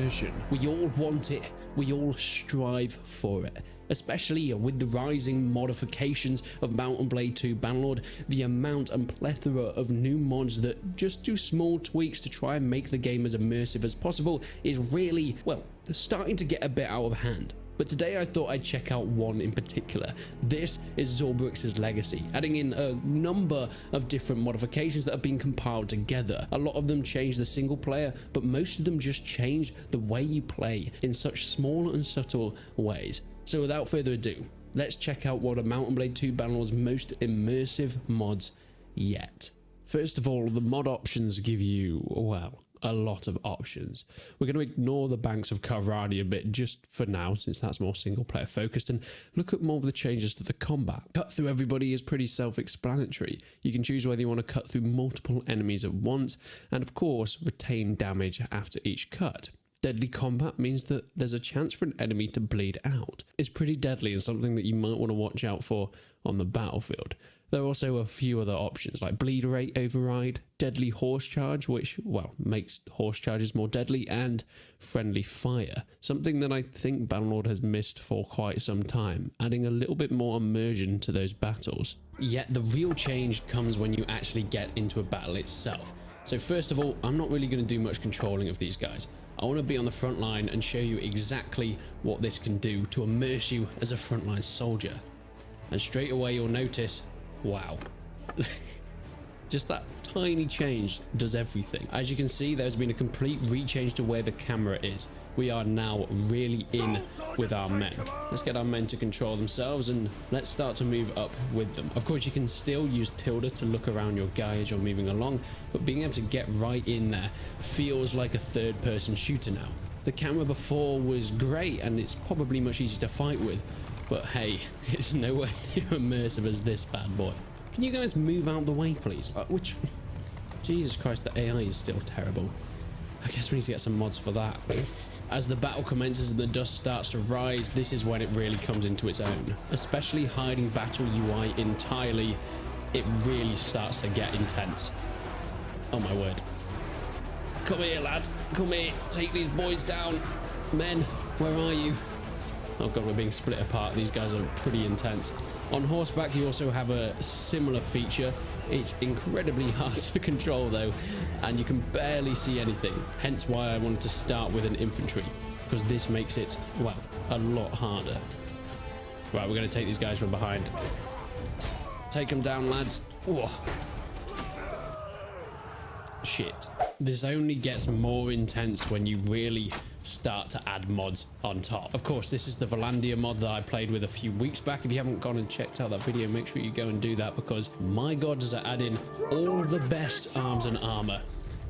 immersion. We all want it, we all strive for it. Especially with the rising modifications of Mount and Blade 2 Bannerlord, the amount and plethora of new mods that just do small tweaks to try and make the game as immersive as possible is really, well, starting to get a bit out of hand. But today I thought I'd check out one in particular. This is Xorberax's Legacy, adding in a number of different modifications that have been compiled together. A lot of them change the single player, but most of them just change the way you play in such small and subtle ways. So without further ado, let's check out one of Mount and Blade 2 Bannerlord's most immersive mods yet. First of all, the mod options give you, well, a lot of options. We're going to ignore the banks of Verlandia a bit just for now, since that's more single player focused, and look at more of the changes to the combat. Cut through everybody is pretty self-explanatory. You can choose whether you want to cut through multiple enemies at once, and of course retain damage after each cut. Deadly combat means that there's a chance for an enemy to bleed out. It's pretty deadly and something that you might want to watch out for on the battlefield. There are also a few other options like bleed rate override, deadly horse charge, which, well, makes horse charges more deadly, and friendly fire, something that I think Bannerlord has missed for quite some time, adding a little bit more immersion to those battles. Yet the real change comes when you actually get into a battle itself. So first of all, I'm not really going to do much controlling of these guys. I want to be on the front line and show you exactly what this can do to immerse you as a frontline soldier. And straight away you'll notice, wow, just that tiny change does everything. As you can see, there's been a complete rechange to where the camera is. We are now really in with our men. Let's get our men to control themselves and let's start to move up with them. Of course, you can still use tilde to look around your guy as you're moving along, but being able to get right in there feels like a third-person shooter now. The camera before was great and it's probably much easier to fight with, but hey, it's nowhere near immersive as this bad boy. Can you guys move out the way, please? Jesus Christ, the AI is still terrible. I guess we need to get some mods for that. As the battle commences and the dust starts to rise, this is when it really comes into its own. Especially hiding battle UI entirely, it really starts to get intense. Oh my word. Come here, lad. Come here. Take these boys down. Men, where are you? Oh god, we're being split apart. These guys are pretty intense. On horseback, you also have a similar feature. It's incredibly hard to control though, and you can barely see anything. Hence why I wanted to start with an infantry, because this makes it, well, a lot harder. Right, we're going to take these guys from behind. Take them down, lads. Whoa. Shit. This only gets more intense when you really start to add mods on top. Of course, this is the Verlandia mod that I played with a few weeks back. If you haven't gone and checked out that video, make sure you go and do that, because my god, does it add in all the best arms and armor,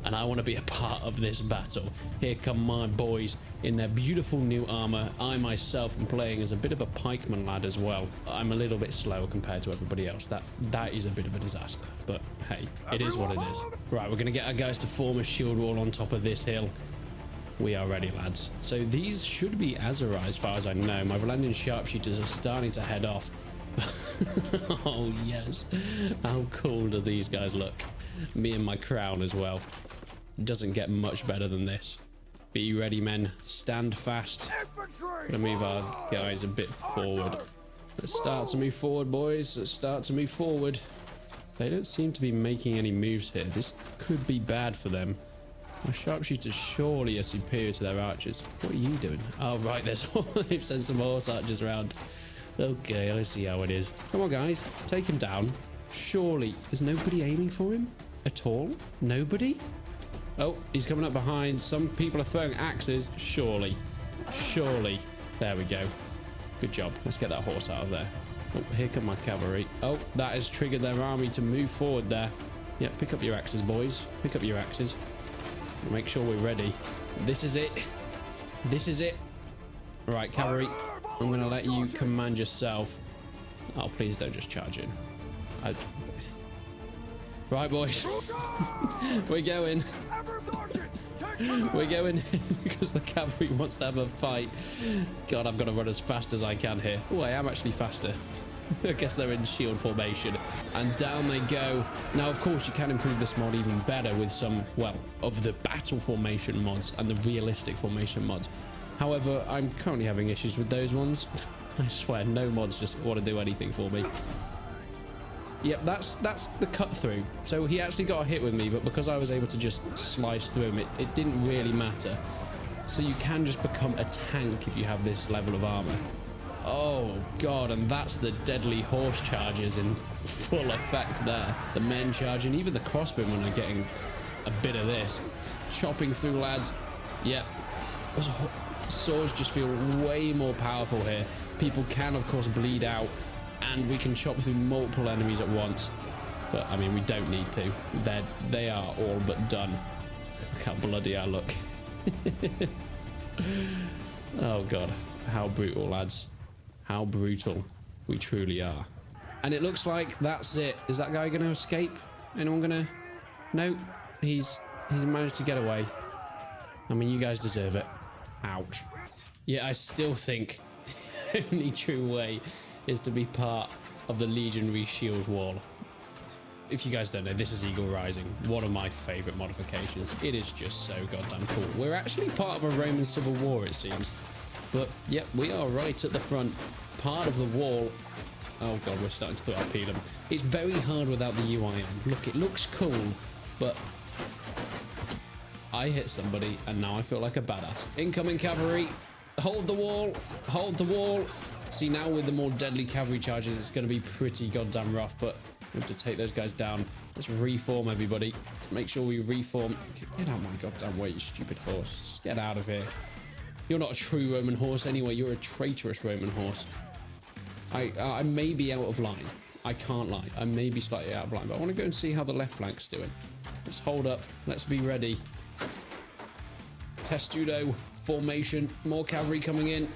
and I want to be a part of this battle. Here come my boys in their beautiful new armor. I myself am playing as a bit of a pikeman lad as well. I'm a little bit slower compared to everybody else. That is a bit of a disaster, but hey, it is what it is. Right, we're gonna get our guys to form a shield wall on top of this hill. We are ready, lads. So these should be Azerai as far as I know. My Verlandian sharpshooters are starting to head off. Oh yes, how cool do these guys look? Me and my crown as well. Doesn't get much better than this. Be ready, men. Stand fast. Gonna move our guys a bit forward. Let's start to move forward, boys. Let's start to move forward. They don't seem to be making any moves here. This could be bad for them. My sharpshooters surely are superior to their archers. What are you doing? Oh, right, they've sent some horse archers around. Okay, I see how it is. Come on, guys. Take him down. Surely, is nobody aiming for him at all? Nobody? Oh, he's coming up behind. Some people are throwing axes. Surely. Surely. There we go. Good job. Let's get that horse out of there. Oh, here come my cavalry. Oh, that has triggered their army to move forward there. Yeah, pick up your axes, boys. Pick up your axes. Make sure we're ready. This is it. This is it. Right, cavalry. I'm going to let you command yourself. Oh, please don't just charge in. Right, boys. We're going. We're going because the cavalry wants to have a fight. God, I've got to run as fast as I can here. Oh, I am actually faster. I guess they're in shield formation. And down they go. Now, of course, you can improve this mod even better with some, well, of the battle formation mods and the realistic formation mods. However, I'm currently having issues with those ones. I swear, no mods just want to do anything for me. Yep, that's the cut through. So he actually got a hit with me, but because I was able to just slice through him, it didn't really matter. So you can just become a tank if you have this level of armor. Oh god, and that's the deadly horse charges in full effect there. The men charging, even the crossbowmen are getting a bit of this. Chopping through, lads. Yep. Swords just feel way more powerful here. People can, of course, bleed out, and we can chop through multiple enemies at once. But, I mean, we don't need to. They are all but done. Look how bloody I look. Oh god, how brutal, lads. How brutal we truly are. And it looks like that's it. Is that guy going to escape? Anyone going to... No, he's managed to get away. I mean, you guys deserve it. Ouch. Yeah, I still think the only true way is to be part of the Legionary Shield Wall. If you guys don't know, this is Eagle Rising, one of my favourite modifications. It is just so goddamn cool. We're actually part of a Roman Civil War, it seems. But, yep, we are right at the front, part of the wall. Oh god, we're starting to throw our Pelham. It's very hard without the UI on. Look, it looks cool, but I hit somebody, and now I feel like a badass. Incoming cavalry. Hold the wall. Hold the wall. See, now with the more deadly cavalry charges, it's going to be pretty goddamn rough, but we have to take those guys down. Let's reform, everybody. Let's make sure we reform. Get out of my goddamn way, you stupid horse. Just get out of here. You're not a true Roman horse anyway. You're a traitorous Roman horse. I may be out of line. I can't lie. I may be slightly out of line, but I want to go and see how the left flank's doing. Let's hold up. Let's be ready. Testudo, formation, more cavalry coming in.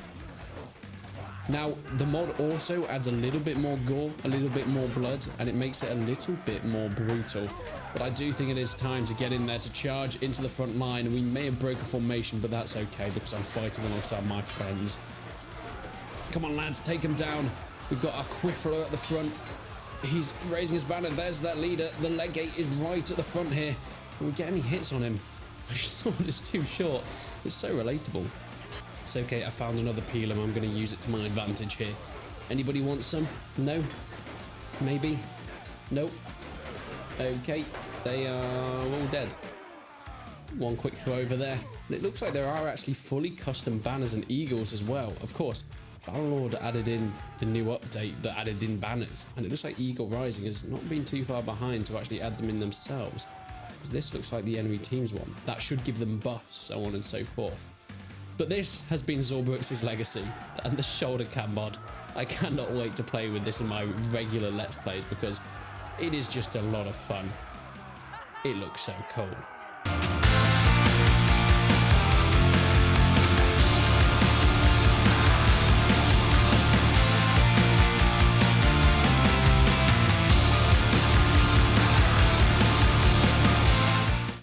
Now, the mod also adds a little bit more gore, a little bit more blood, and it makes it a little bit more brutal. But I do think it is time to get in there to charge into the front line. We may have broken formation, but that's okay because I'm fighting alongside my friends. Come on, lads, take him down. We've got our Quiffler at the front. He's raising his banner. There's that leader. The legate is right at the front here. Can we get any hits on him? I just thought it's too short. It's so relatable. It's okay, I found another Pelham. I'm going to use it to my advantage here. Anybody want some? No? Maybe? Nope. Okay, they are all dead. One quick throw over there. And it looks like there are actually fully custom banners and eagles as well. Of course, Bannerlord added in the new update that added in banners. And it looks like Eagle Rising has not been too far behind to actually add them in themselves. This looks like the enemy team's one. That should give them buffs, so on and so forth. But this has been Xorberax's legacy and the shoulder cam mod. I cannot wait to play with this in my regular Let's Plays because it is just a lot of fun. It looks so cool.